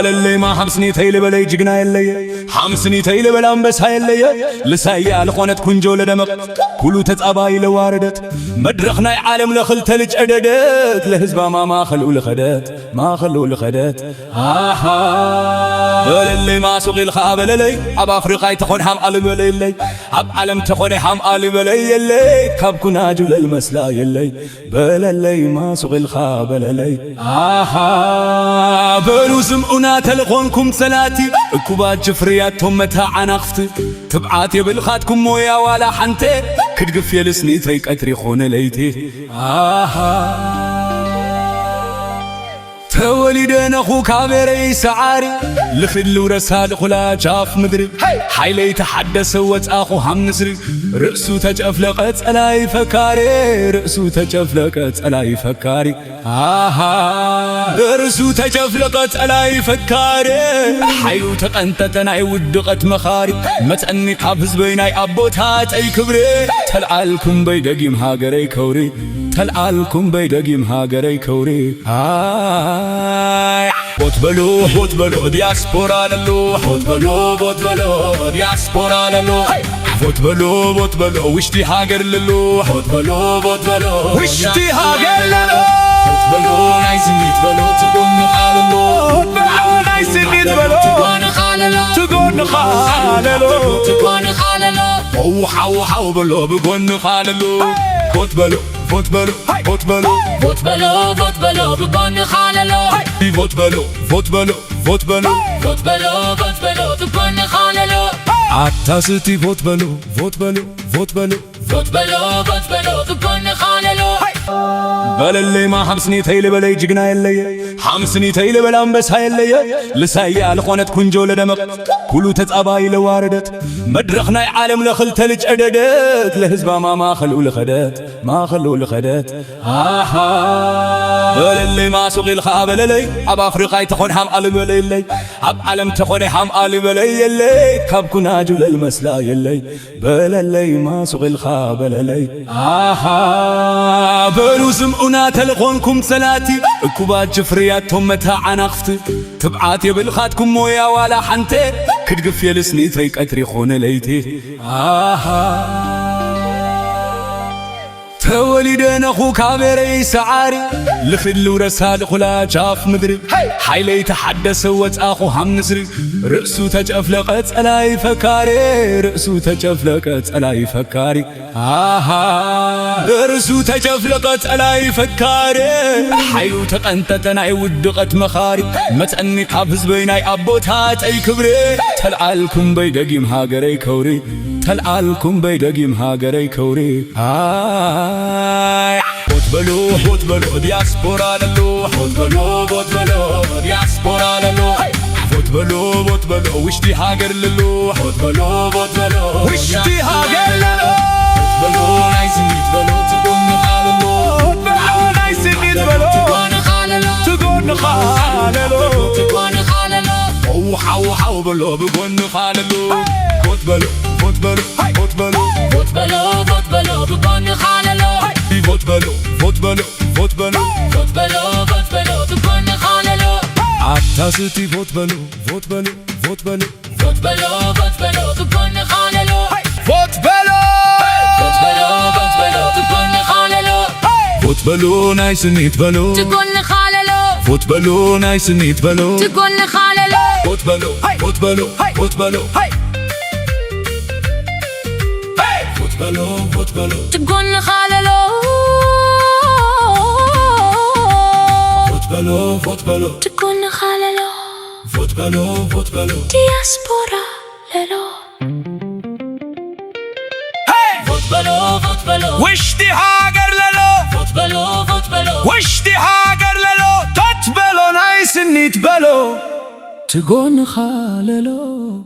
اللي ما حمسني تيل بلاي جقنا يلي حمسني تيل بلا بس هاي اللي لسايا لخونت كنجو لدمق كلو تتقباي لواردت مدرخنا عالم لخل تلج عددت لهزبا ما خلوا لخدت ما خلوا لخدت اللي ما سوقي الخابل لي اب افريقيا تخون حم قلب لي اب عالم تخون حم قلب لي اللي كبكنا جل المسلا يلي بل اللي ما سوقي الخابل لي بلو سمعنا تلقونكم سلاتي كوبات جفرياتهم متى عناختي تبعاتي بالخاتكم مويا ولا حنتي كتقف يلسني تريك أتريخون ليتي توليدنا أخو كاميري سعاري لخلو رسال خلا جاف مدري حيلي يتحدث وات أخو هم نسري رأسو تجفلقت ألاي فكاري رأسو تجفلقت ألاي فكاري رأسو تجفلقت ألاي فكاري حيو تقنتتنا يودقت مخاري متأني حافظ بيناي أبوتات أي كبري تلعالكم بيدقيم هاقري كوري تلعالكم بيدقيم هاقري كوري بوت بلو دياسبورا للو بوت بلو دياسبورا للو بوت بلو وشتي هاجر للو بوت بلو وشتي هاجر للو بوت بلو نايس ميت بلو تقول خاللو بوت بلو نايس ميت بلو تقول خاللو حو بلو بقول خاللو بوت بلو بوت بلو بقول خاللو فوت بلو تكون خاللو عالتاسطي فوت بلو تكون خاللو بل اللي ما حمسني تيل بلاي جقنا يلي حمسني تيل بلا بس هاي اللي لسايا لخونت كنجو لدمق كلو تتقباي لواردت مدرخنا عالم لخل تلج عددت لهزبا ما خلوا لخدت ما خلوا لخدت بل اللي ما سوقي الخابل لي اب افريقيا تخون حم قلب لي اب عالم تخون حم قلب لي اللي كبكنا جل المسلا يلي بل اللي ما سوقي الخابل لي بلو سمعنا تلقونكم سلاتي كوبات جفرياتهم متى عناختي تبعاتي بالخاتكم مويا ولا حنتي كتقف يلسني تريك أتريخون ليتي توليدنا أخو كاميري سعاري لخلو رسال خلا جاف مدري حيلي يتحدث وات أخو هم نسري رأسو تجفلقت ألاي فكاري رأسو تجفلقت ألاي فكاري رأسو تجفلقت ألاي فكاري حيو تقنتتنا يودقت مخاري متأني حافظ بيناي أبوتات أي كبري تلعالكم بيدقيم هاقري كوري تلعالكم بيدقيم هاقري كوري بوت بلو دياسبورا للو بوت بلو دياسبورا للو بوت بلو وشتي هاجر للو بوت بلو وشتي هاجر للو بوت بلو نايس ميت بلو تقول خاللو بوت بلو نايس ميت بلو تقول خاللو حو بلو بقول خاللو بوت بلو بقول خاللو فوت بلو تكون خاللو عالتاسطي فوت بلو تكون خاللو فوت بلو تكون خاللو فوت بلو نايس نيت بلو تكون خاللو فوت بلو نايس نيت بلو تكون خاللو فوت بلو فوت بلو تكون خاللو فوت بلو تكون خاللو فوت بلو دياسبورا للو فوت بلو وشتي هاجر للو فوت بلو وشتي هاجر للو تتبلو نايس نيت بلو تكون خاللو